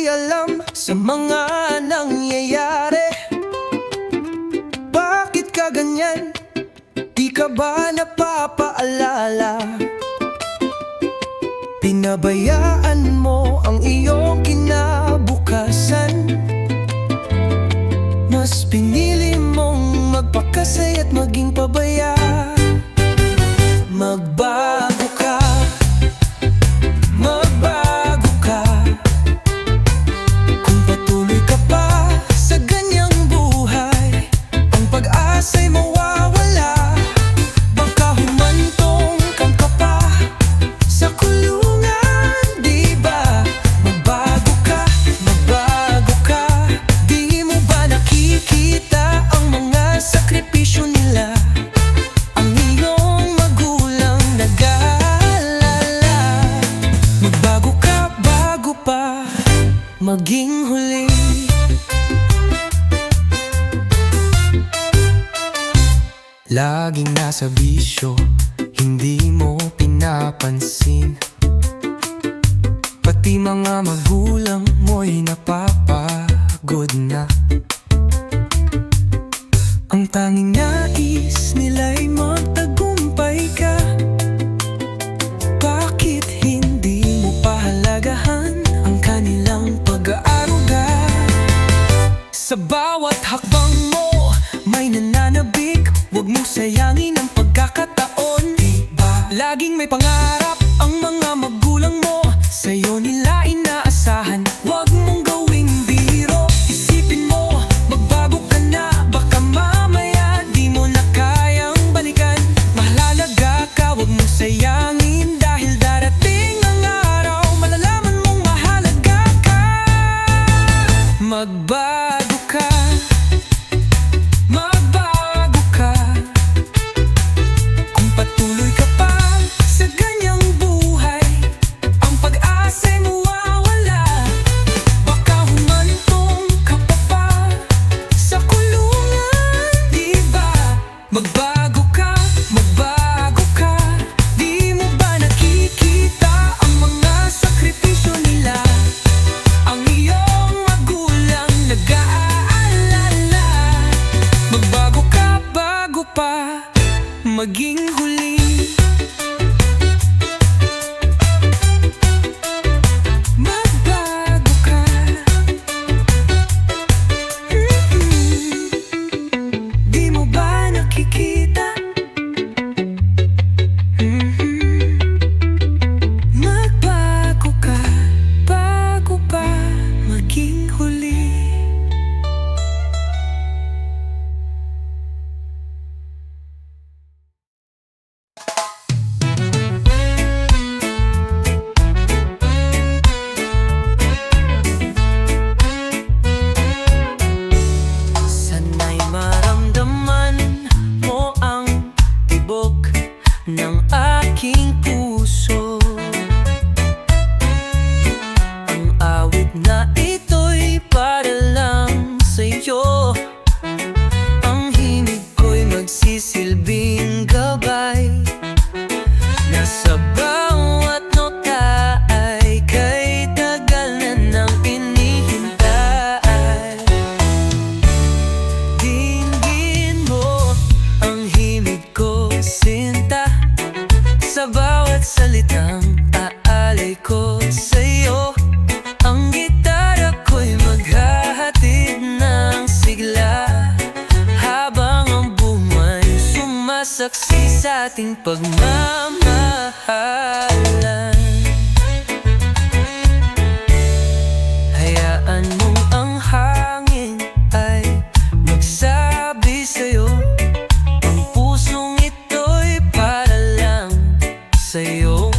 pakialam sa mga nangyayari. Bakit ka ganyan? Di ka ba napapaalala? Pinabayaan mo ang iyong kinabukasan. Mas pinili mong magpakasay at maging pabaya. Magbago ka, magbago ka. Kung patuloy ka pa sa ganyang buhay, ang pag-asa'y mawawala. Baka humantong kang ka pa sa kulungan, di ba? Magbago ka, magbago ka. Di mo ba nakikita ang mga sakripisyo nila? Ang iyong magulang nag-aalala. Magbago ka bago pa maging huli. Laging nasa bisyo, hindi mo pinapansin. Pati mga magulang mo'y napapagod na. Ang tanging nais nila'y magtagumpay ka. Bakit hindi mo pahalagahan ang kanilang pag-aaruga? Sa bawat hakbang mo may nananabik, huwag mo sayangin ang pagkakataon. Diba? Laging may pangarap ang mga magulang mo, sa'yo nila inaasahan. Huwag mong gawing biro, isipin mo, magbago ka na. Baka mamaya di mo na kayang balikan. Mahalaga ka, huwag mong sayangin, dahil darating ang araw malalaman mong mahalaga ka. Magbago ka, magbago ka. Kung patuloy ka pa sa ganyang buhay, ang pag-asa'y mawawala. Baka humantong ka pa sa kulungan, di ba? Magbago ka, magbago ka. Di mo ba nakikita ang mga sakripisyo nila? Ang iyong magulang nag-aalala. Magbago ka bago pa maging huli. Magbago ka. Di mo ba nakikita? Magbago ka bago pa maging huli. Sana'y maramdaman mo ang tibok ng aking puso. Ang awit na ito'y para lang sa'yo. Ang himig ko'y magsisilbing gabay, na sa bawat nota ay kay tagal na nang inihintay. Dinggin mo ang himig ko, sinta, sa bawat salitang aalay ko sa'yo. Ang gitara ko'y maghahatid ng sigla, habang ang buhay sumasaksi sa ating pagmamahalan. Hayaan mong ang hangin ay magsabi sa'yo. Ang pusong ito'y para lang sa'yo.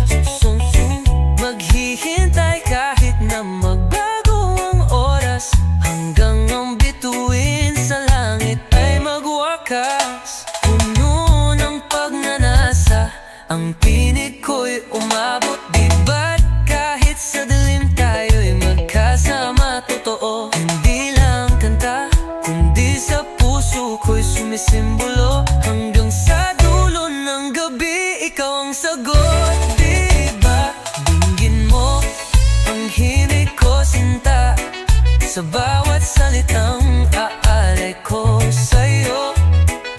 Maghihintay kahit na magbago ang oras, hanggang ang bituin sa langit ay magwakas. Puno ng pagnanasa, ang tinig ko'y umabot. Di ba't kahit sa dilim tayo'y magkasama? Totoo, hindi lang kanta, kundi sa puso ko'y sumisimbolo. Hanggang sa dulo ng gabi, ikaw ang sagot. Di ba? Dinggin mo ang himig ko, sinta, Sa bawat salitang aalay ko sa'yo,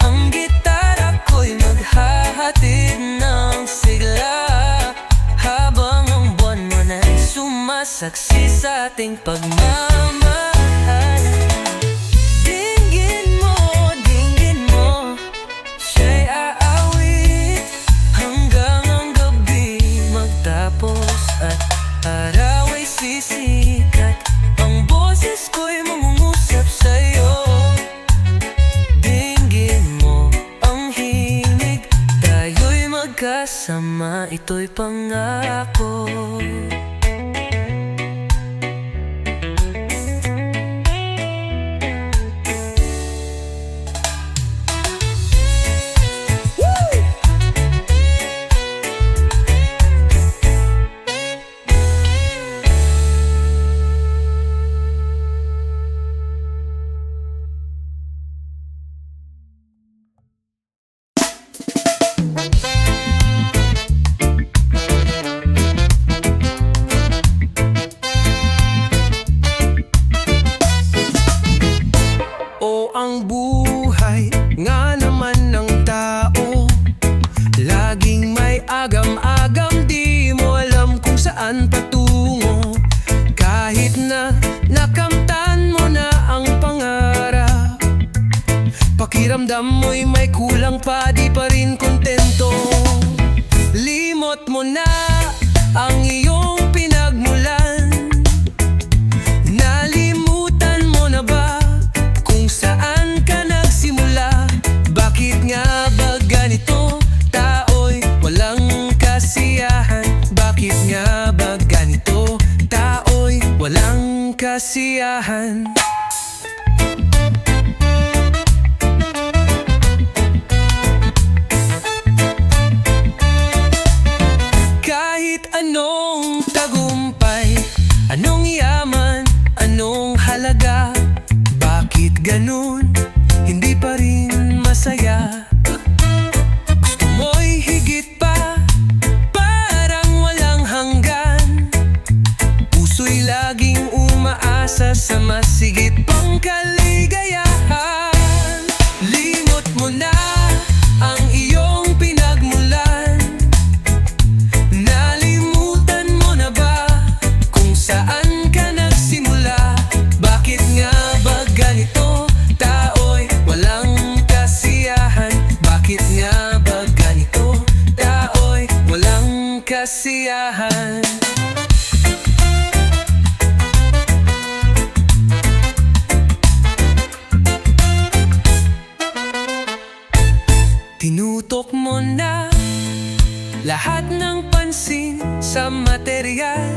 ang gitara ko'y maghahatid ng sigla, habang ang buwan mo na'y sumasaksi sa ating pagmamahal. Dinggin mo, siya'y aawit hanggang ang gabi magtapos at araw ay sisikat. Ang boses ko'y mangungusap sa'yo. Dinggin mo ang himig, tayo'y magkasama, ito'y pangako. Ang buhay nga naman ng tao, laging may agam-agam, di mo alam kung saan patungo. Kahit na nakamtan mo na ang pangarap, pakiramdam mo'y may kulang pa, di pa rin kontento. Limot mo na ang iyong pinagmulan, nalimutan mo na ba kung saan ka nagsimula? Bakit nga ba ganito? Tao'y walang kasiyahan. Bakit nga ba ganito? Tao'y walang kasiyahan. Kahit anong tagumpay, anong yaman, anong halaga, bakit ganun? Hindi pa rin masaya. Gusto mo'y higit pa, parang walang hanggan. Puso'y laging umaasa sa mas higit pang kaligayahan. Limot mo na ang iyong pinagmulan, nalimutan mo na ba kung saan ka nagsimula? Bakit nga ba ganito? Tao'y walang kasiyahan. Bakit nga ba ganito? Tao'y walang kasiyahan. Tinutok mo na lahat ng pansin sa material,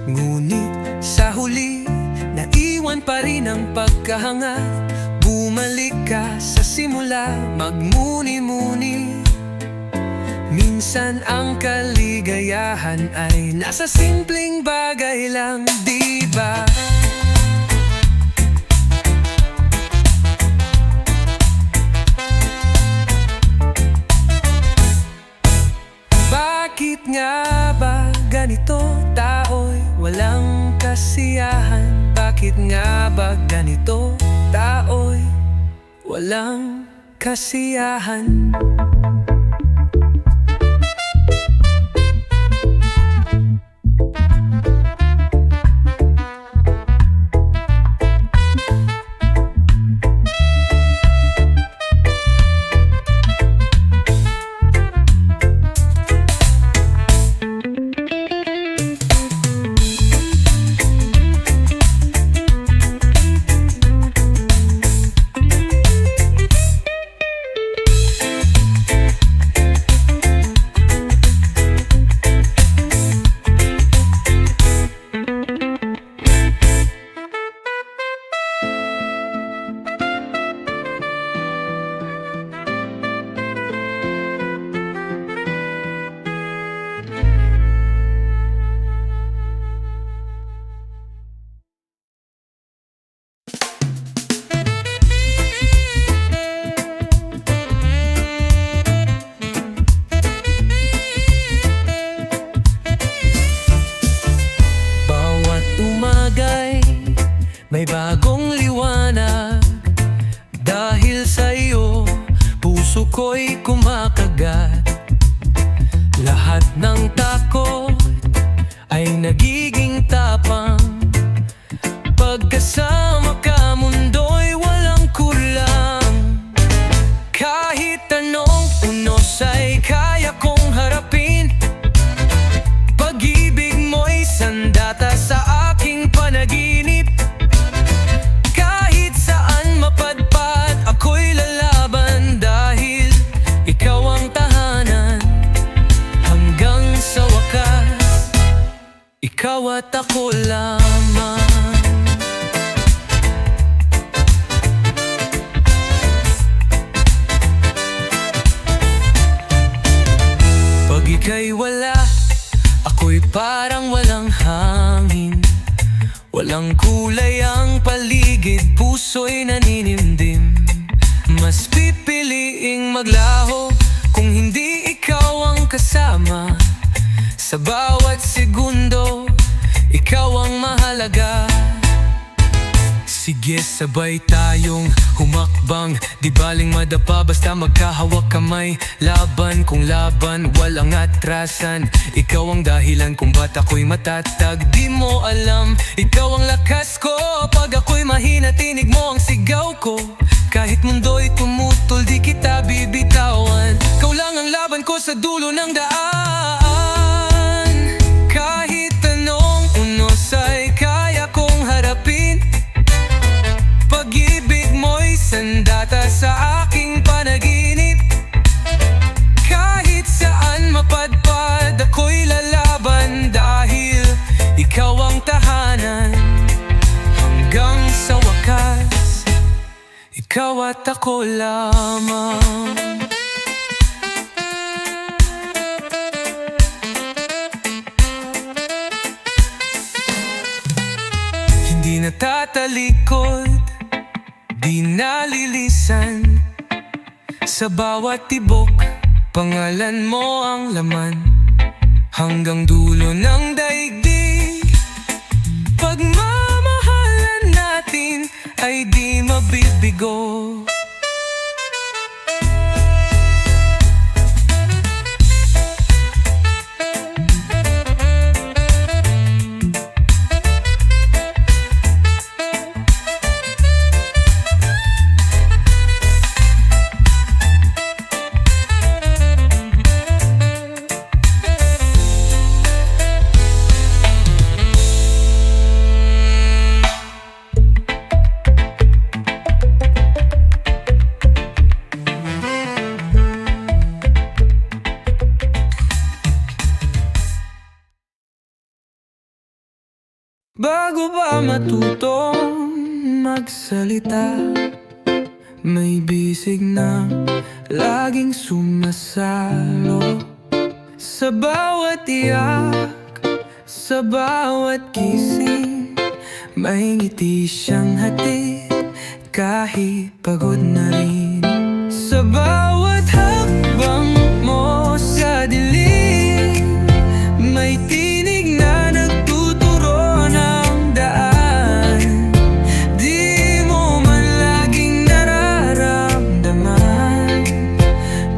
ngunit sa huli naiwan pa rin ang pagkahangat. Bumalik ka sa simula, magmuni-muni. Minsan ang kaligayahan ay nasa simpleng bagay lang, di ba? Bakit nga ba ganito? Tao'y walang kasiyahan. Bakit nga ba ganito? Tao'y walang kasiyahan. may bagong liwanag. Dahil sa iyo, puso ko'y kumakagat. Lahat ng takot ay nagiging tapang. Pagkasama ka, mundo'y walang kulang. Kahit anong unos ay kaya kong harapin. Pag-ibig mo'y sandata sa aking panaginip. Kahit saan mapadpad, ako'y lalaban. Dahil ikaw ang tahanan. Hanggang sa wakas, ikaw at ako lamang. Pag ika'y wala, ako'y parang walang hangin. Walang kulay ang paligid, puso'y naninimdim. Mas pipiliing maglaho kung hindi ikaw ang kasama. Sa bawat segundo, ikaw ang mahalaga. Sige, sabay tayong humakbang. Di baling madapa, basta magkahawak kamay. Laban kung laban, walang atrasan. Ikaw ang dahilan kung ba't ako'y matatag. Di mo alam, ikaw ang lakas ko. Pag ako'y mahina, tinig mo ang sigaw ko. Kahit mundo'y tumutol, di kita bibitawan. Ikaw lang ang laban ko sa dulo ng daan. Kahit anong unos ay kaya kong harapin. Pag-ibig mo'y sandata sa aking panaginip. Kahit saan mapadpad, ako'y lalaban. Dahil ikaw ang tahanan. Hanggang sa wakas, ikaw at ako lamang. Hindi natatalikod, di nalilisan. Sa bawat tibok, pangalan mo ang laman. Hanggang dulo ng daigdig, pagmamahalan natin ay di mabibigo. Bago ba matutong magsalita, may bisig na laging sumasalo. Sa bawat iyak, sa bawat gising, may ngiti siyang hatid kahit pagod na rin. Sa bawat hakbang mo sa dilim, may tinig na nagtuturo ng daan. Di mo man laging nararamdaman,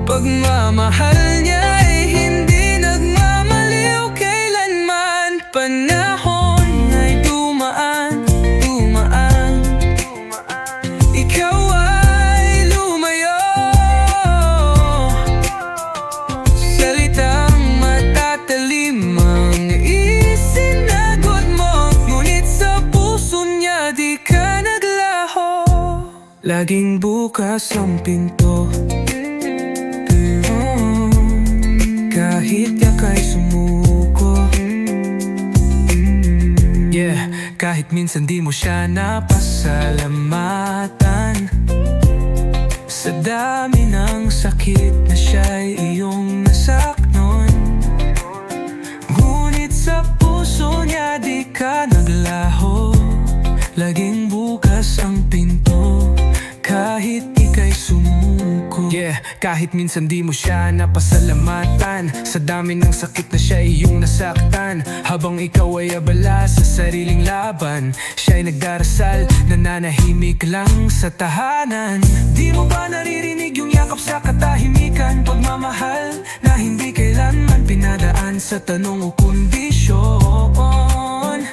pagmamahal niya ay hindi nagmamaliw kailanman. Panahon ay dumaan, dumaan, ikaw ay lumayo. Salitang matatalim ang isinagot mo, ngunit sa puso niya di ka naglaho. Laging bukas ang pinto, kahit yaka'y sumuko. Kahit minsan di mo siya napasalamatan. Sa dami ng sakit na siya'y iyong nasaknon, ngunit sa puso niya di ka naglaho. Laging bukas ang pinto, kahit ika'y sumuko. Yeah, kahit minsan di mo siya napasalamatan, sa dami ng sakit na siya iyong nasaktan. Habang ikaw ay abala sa sariling laban, siya'y nagdarasal, nananahimik lang sa tahanan. Di mo ba naririnig yung yakap sa katahimikan? Pagmamahal na hindi kailanman pinadaan sa tanong o kondisyon.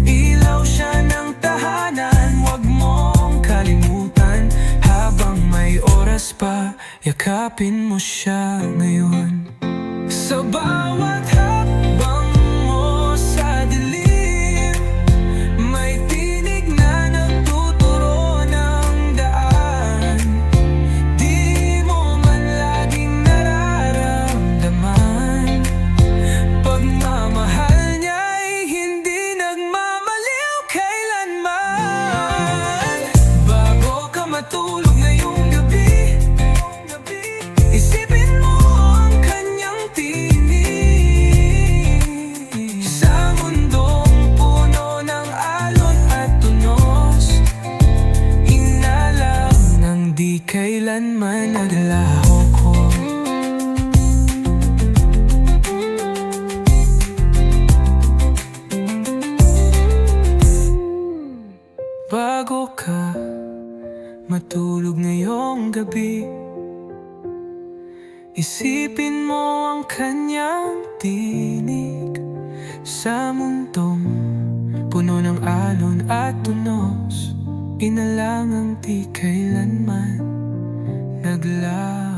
Ilaw siya ng tahanan, wag mong kalimutan. Habang may oras pa, yakapin mo siya ngayon. Sa bawat hakbang mo sa dilim, may tinig na nagtuturo ng daan. Di mo man laging nararamdaman, pagmamahal niya'y hindi nagmamaliw kailanman. Bago ka matulog ngayong gabi, isipin mo ang kanyang tinig. Sa mundong puno ng alon at tunos, inalam ng di kailanman naglaho ko. Bago ka matulog ngayong gabi, isipin mo ang kanyang tinig. Sa mundong puno ng alon at tunos, inalangang di kailanman naglaho.